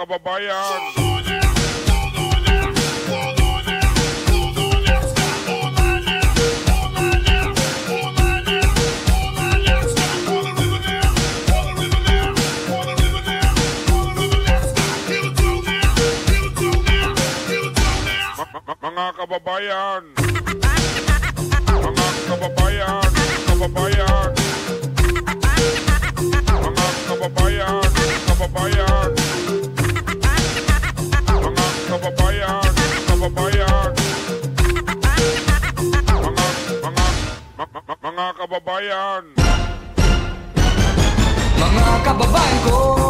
kababayan. Mga kababayan. Mga kababayan. Kababayan. Mga kababayan. Kababayan. Mga kababayan. Kababayan. Mga kababayan. Mga kababayan ko,